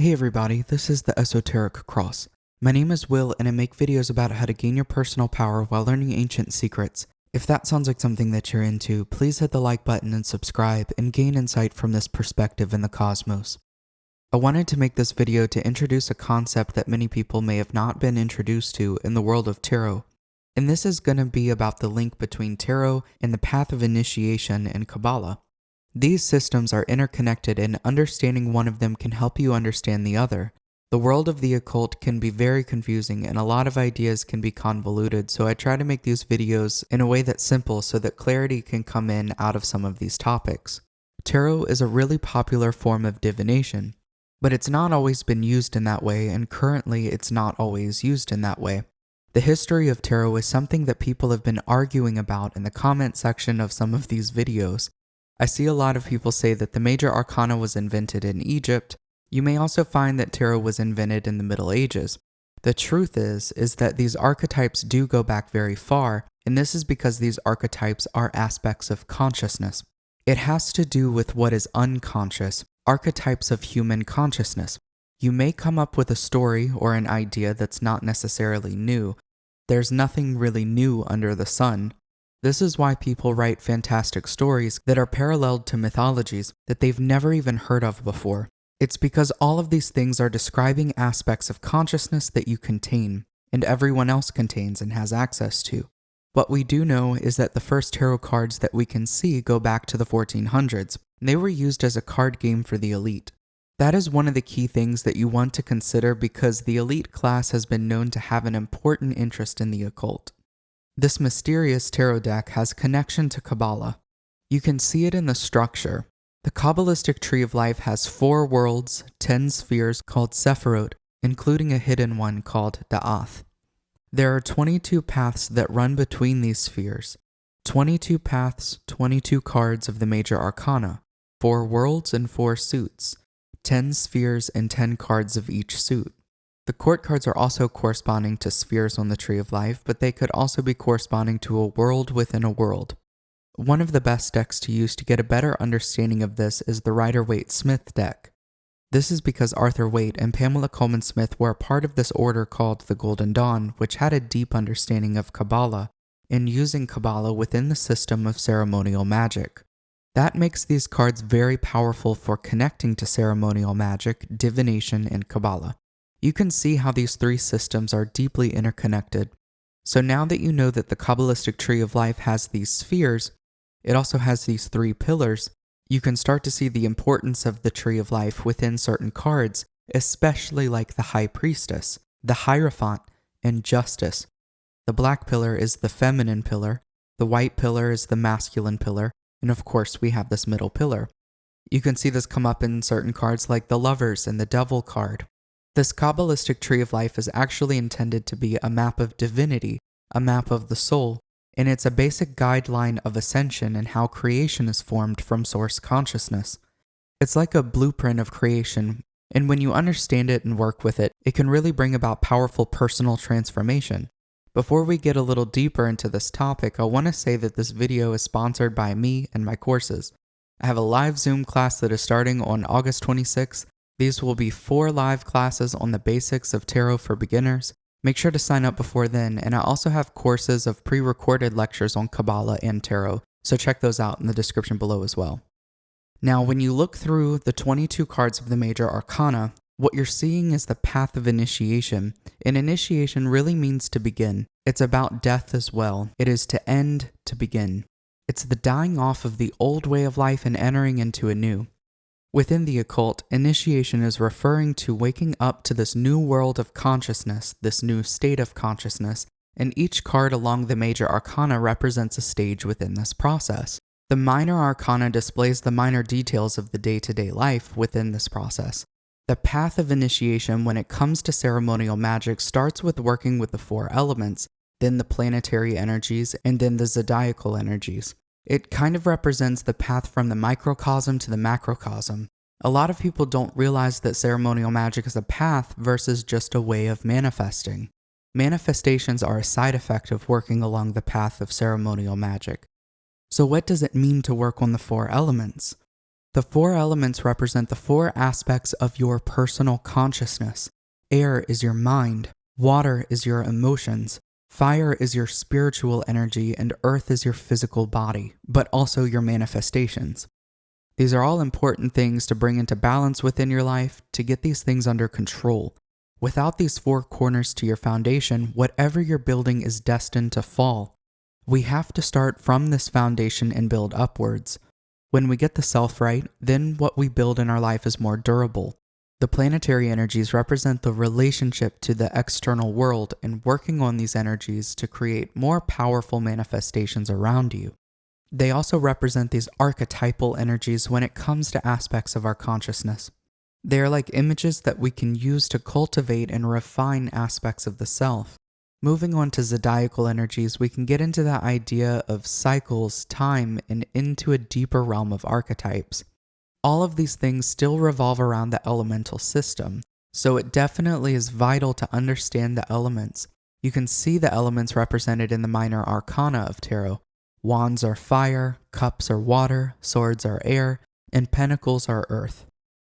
Hey everybody, this is the Esoteric Cross. My name is Will and I make videos about how to gain your personal power while learning ancient secrets. If that sounds like something that you're into, please hit the like button and subscribe and gain insight from this perspective in the cosmos. I wanted to make this video to introduce a concept that many people may have not been introduced to in the world of tarot. And this is going to be about the link between tarot and the path of initiation and Kabbalah. These systems are interconnected and understanding one of them can help you understand the other. The world of the occult can be very confusing and a lot of ideas can be convoluted, so I try to make these videos in a way that's simple so that clarity can come in out of some of these topics. Tarot is a really popular form of divination, but it's not always been used in that way, and currently it's not always used in that way. The history of tarot is something that people have been arguing about in the comment section of some of these videos. I see a lot of people say that the Major Arcana was invented in Egypt. You may also find that tarot was invented in the Middle Ages. The truth is that these archetypes do go back very far, and this is because these archetypes are aspects of consciousness. It has to do with what is unconscious, archetypes of human consciousness. You may come up with a story or an idea that's not necessarily new. There's nothing really new under the sun. This is why people write fantastic stories that are paralleled to mythologies that they've never even heard of before. It's because all of these things are describing aspects of consciousness that you contain, and everyone else contains and has access to. What we do know is that the first tarot cards that we can see go back to the 1400s. They were used as a card game for the elite. That is one of the key things that you want to consider because the elite class has been known to have an important interest in the occult. This mysterious tarot deck has connection to Kabbalah. You can see it in the structure. The Kabbalistic Tree of Life has 4 worlds, 10 spheres called Sephirot, including a hidden one called Da'ath. There are 22 paths that run between these spheres. 22 paths, 22 cards of the Major Arcana, 4 worlds and 4 suits, 10 spheres and 10 cards of each suit. The court cards are also corresponding to spheres on the Tree of Life, but they could also be corresponding to a world within a world. One of the best decks to use to get a better understanding of this is the Rider-Waite-Smith deck. This is because Arthur Waite and Pamela Colman Smith were a part of this order called the Golden Dawn, which had a deep understanding of Kabbalah and using Kabbalah within the system of ceremonial magic. That makes these cards very powerful for connecting to ceremonial magic, divination, and Kabbalah. You can see how these 3 systems are deeply interconnected. So now that you know that the Kabbalistic Tree of Life has these spheres, it also has these 3 pillars, you can start to see the importance of the Tree of Life within certain cards, especially like the High Priestess, the Hierophant, and Justice. The black pillar is the feminine pillar, the white pillar is the masculine pillar, and of course we have this middle pillar. You can see this come up in certain cards like the Lovers and the Devil card. This Kabbalistic Tree of Life is actually intended to be a map of divinity, a map of the soul, and it's a basic guideline of ascension and how creation is formed from source consciousness. It's like a blueprint of creation, and when you understand it and work with it, it can really bring about powerful personal transformation. Before we get a little deeper into this topic, I want to say that this video is sponsored by me and my courses. I have a live Zoom class that is starting on August 26th. These will be 4 live classes on the basics of tarot for beginners. Make sure to sign up before then, and I also have courses of pre-recorded lectures on Kabbalah and tarot, so check those out in the description below as well. Now, when you look through the 22 cards of the Major Arcana, what you're seeing is the path of initiation, and initiation really means to begin. It's about death as well. It is to end, to begin. It's the dying off of the old way of life and entering into a new. Within the occult, initiation is referring to waking up to this new world of consciousness, this new state of consciousness, and each card along the Major Arcana represents a stage within this process. The Minor Arcana displays the minor details of the day-to-day life within this process. The path of initiation when it comes to ceremonial magic starts with working with the 4 elements, then the planetary energies, and then the zodiacal energies. It kind of represents the path from the microcosm to the macrocosm. A lot of people don't realize that ceremonial magic is a path versus just a way of manifesting. Manifestations are a side effect of working along the path of ceremonial magic. So what does it mean to work on the 4 elements? The four elements represent the four aspects of your personal consciousness. Air is your mind, water is your emotions, fire is your spiritual energy, and earth is your physical body, but also your manifestations. These are all important things to bring into balance within your life to get these things under control. Without these four corners to your foundation, whatever you're building is destined to fall. We have to start from this foundation and build upwards. When we get the self right, then what we build in our life is more durable. The planetary energies represent the relationship to the external world and working on these energies to create more powerful manifestations around you. They also represent these archetypal energies when it comes to aspects of our consciousness. They are like images that we can use to cultivate and refine aspects of the self. Moving on to zodiacal energies, we can get into the idea of cycles, time, and into a deeper realm of archetypes. All of these things still revolve around the elemental system, so it definitely is vital to understand the elements. You can see the elements represented in the Minor Arcana of Tarot. Wands are fire, cups are water, swords are air, and pentacles are earth.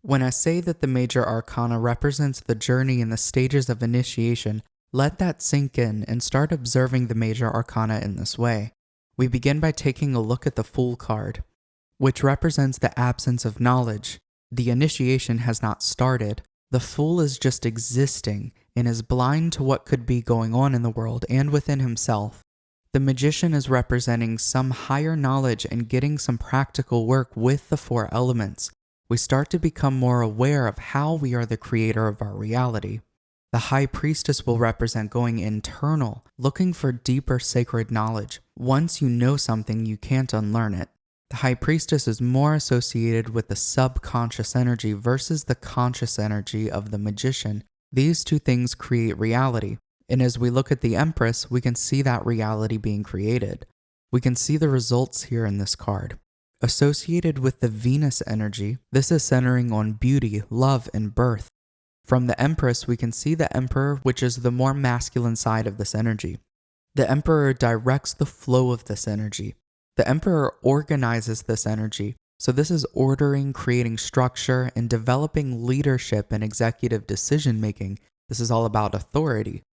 When I say that the Major Arcana represents the journey and the stages of initiation, let that sink in and start observing the Major Arcana in this way. We begin by taking a look at the Fool card, which represents the absence of knowledge. The initiation has not started. The Fool is just existing and is blind to what could be going on in the world and within himself. The Magician is representing some higher knowledge and getting some practical work with the four elements. We start to become more aware of how we are the creator of our reality. The High Priestess will represent going internal, looking for deeper sacred knowledge. Once you know something, you can't unlearn it. The High Priestess is more associated with the subconscious energy versus the conscious energy of the Magician. These two things create reality. And as we look at the Empress, we can see that reality being created. We can see the results here in this card. Associated with the Venus energy, this is centering on beauty, love, and birth. From the Empress, we can see the Emperor, which is the more masculine side of this energy. The Emperor directs the flow of this energy. The Emperor organizes this energy. So this is ordering, creating structure, and developing leadership and executive decision-making. This is all about authority.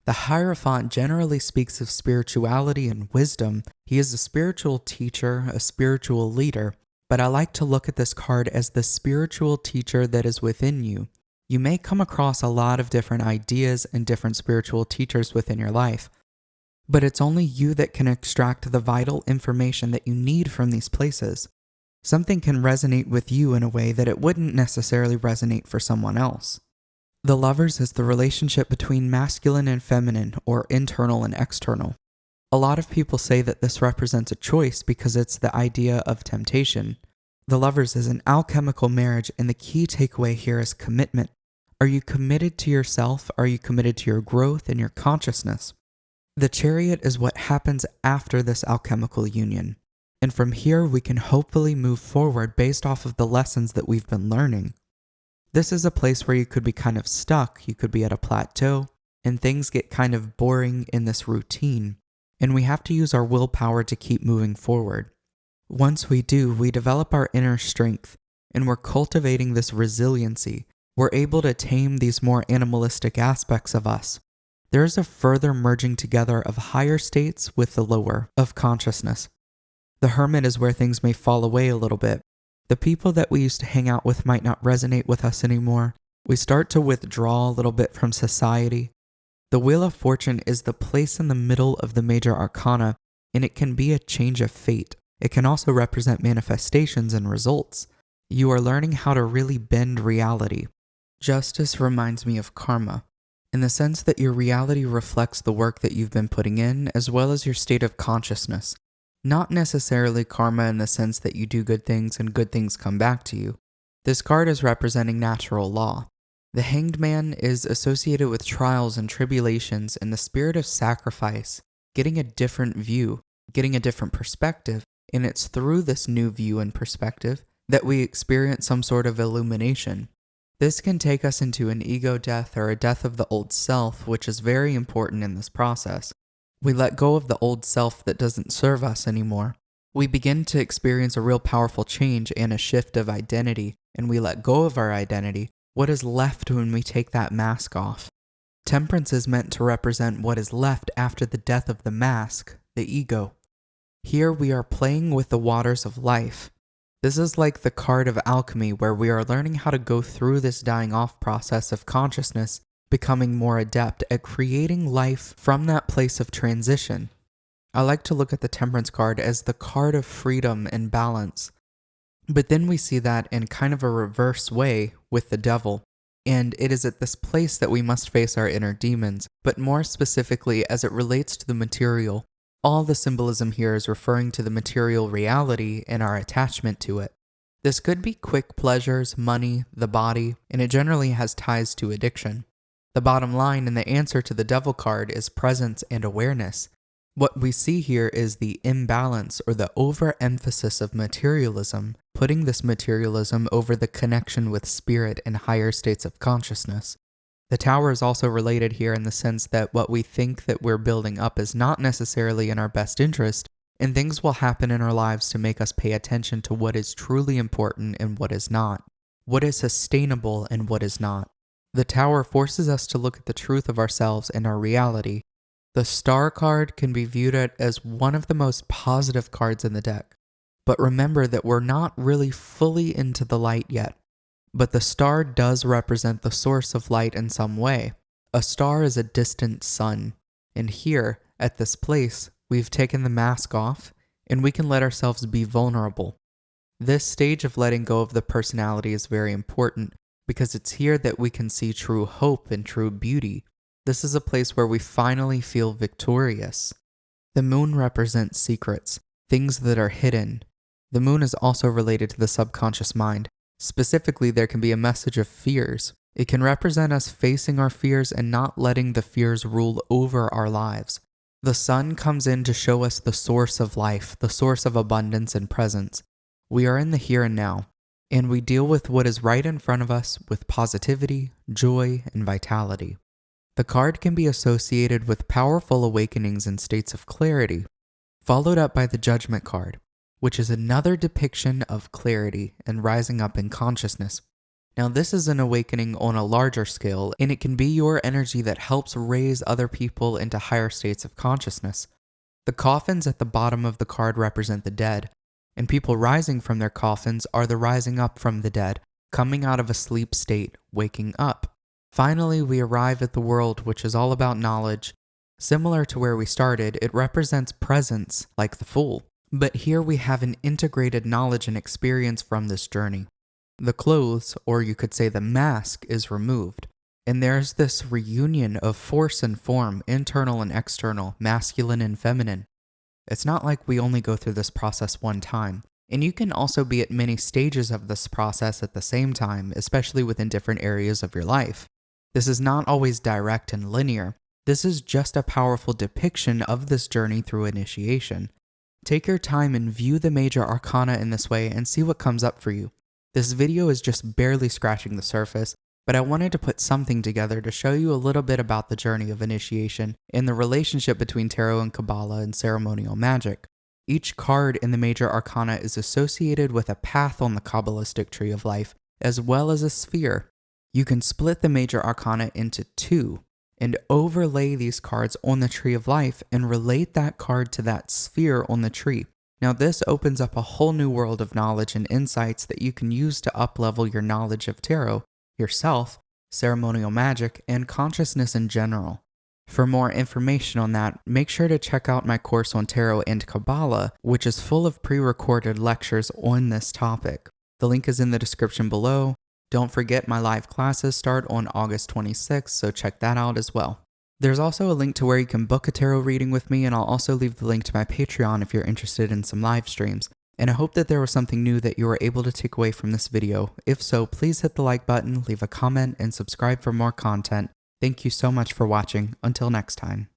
The Hierophant generally speaks of spirituality and wisdom. He is a spiritual teacher, a spiritual leader, but I like to look at this card as the spiritual teacher that is within you. You may come across a lot of different ideas and different spiritual teachers within your life, but it's only you that can extract the vital information that you need from these places. Something can resonate with you in a way that it wouldn't necessarily resonate for someone else. The Lovers is the relationship between masculine and feminine, or internal and external. A lot of people say that this represents a choice because it's the idea of temptation. The Lovers is an alchemical marriage, and the key takeaway here is commitment. Are you committed to yourself? Are you committed to your growth and your consciousness? The Chariot is what happens after this alchemical union. And from here, we can hopefully move forward based off of the lessons that we've been learning. This is a place where you could be kind of stuck, you could be at a plateau, and things get kind of boring in this routine, and we have to use our willpower to keep moving forward. Once we do, we develop our inner strength, and we're cultivating this resiliency. We're able to tame these more animalistic aspects of us. There is a further merging together of higher states with the lower of consciousness. The Hermit is where things may fall away a little bit. The people that we used to hang out with might not resonate with us anymore. We start to withdraw a little bit from society. The Wheel of Fortune is the place in the middle of the Major Arcana, and it can be a change of fate. It can also represent manifestations and results. You are learning how to really bend reality. Justice reminds me of karma, in the sense that your reality reflects the work that you've been putting in, as well as your state of consciousness. Not necessarily karma in the sense that you do good things and good things come back to you. This card is representing natural law. The Hanged Man is associated with trials and tribulations and the spirit of sacrifice, getting a different view, getting a different perspective, and it's through this new view and perspective that we experience some sort of illumination. This can take us into an ego death or a death of the old self, which is very important in this process. We let go of the old self that doesn't serve us anymore. We begin to experience a real powerful change and a shift of identity, and we let go of our identity. What is left when we take that mask off? Temperance is meant to represent what is left after the death of the mask, the ego. Here we are playing with the waters of life. This is like the card of alchemy, where we are learning how to go through this dying off process of consciousness, becoming more adept at creating life from that place of transition. I like to look at the Temperance card as the card of freedom and balance. But then we see that in kind of a reverse way with the devil. And it is at this place that we must face our inner demons, but more specifically as it relates to the material. All the symbolism here is referring to the material reality and our attachment to it. This could be quick pleasures, money, the body, and it generally has ties to addiction. The bottom line in the answer to the devil card is presence and awareness. What we see here is the imbalance or the overemphasis of materialism, putting this materialism over the connection with spirit and higher states of consciousness. The tower is also related here in the sense that what we think that we're building up is not necessarily in our best interest, and things will happen in our lives to make us pay attention to what is truly important and what is not, what is sustainable and what is not. The tower forces us to look at the truth of ourselves and our reality. The Star card can be viewed as one of the most positive cards in the deck. But remember that we're not really fully into the light yet. But the star does represent the source of light in some way. A star is a distant sun. And here, at this place, we've taken the mask off, and we can let ourselves be vulnerable. This stage of letting go of the personality is very important, because it's here that we can see true hope and true beauty. This is a place where we finally feel victorious. The moon represents secrets, things that are hidden. The moon is also related to the subconscious mind. Specifically, there can be a message of fears. It can represent us facing our fears and not letting the fears rule over our lives. The sun comes in to show us the source of life, the source of abundance and presence. We are in the here and now, and we deal with what is right in front of us with positivity, joy, and vitality. The card can be associated with powerful awakenings and states of clarity, followed up by the Judgment card, which is another depiction of clarity and rising up in consciousness. Now, this is an awakening on a larger scale, and it can be your energy that helps raise other people into higher states of consciousness. The coffins at the bottom of the card represent the dead, and people rising from their coffins are the rising up from the dead, coming out of a sleep state, waking up. Finally, we arrive at the world, which is all about knowledge. Similar to where we started, it represents presence, like the Fool. But here we have an integrated knowledge and experience from this journey. The clothes, or you could say the mask, is removed. And there's this reunion of force and form, internal and external, masculine and feminine. It's not like we only go through this process one time. And you can also be at many stages of this process at the same time, especially within different areas of your life. This is not always direct and linear. This is just a powerful depiction of this journey through initiation. Take your time and view the Major Arcana in this way and see what comes up for you. This video is just barely scratching the surface, but I wanted to put something together to show you a little bit about the journey of initiation and the relationship between tarot and Kabbalah and ceremonial magic. Each card in the Major Arcana is associated with a path on the Kabbalistic tree of life, as well as a sphere. You can split the Major Arcana into two and overlay these cards on the tree of life and relate that card to that sphere on the tree. Now, this opens up a whole new world of knowledge and insights that you can use to uplevel your knowledge of tarot, yourself, ceremonial magic, and consciousness in general. For more information on that, make sure to check out my course on tarot and Kabbalah, which is full of pre-recorded lectures on this topic. The link is in the description below. Don't forget my live classes start on August 26th, so check that out as well. There's also a link to where you can book a tarot reading with me, and I'll also leave the link to my Patreon if you're interested in some live streams. And I hope that there was something new that you were able to take away from this video. If so, please hit the like button, leave a comment, and subscribe for more content. Thank you so much for watching. Until next time.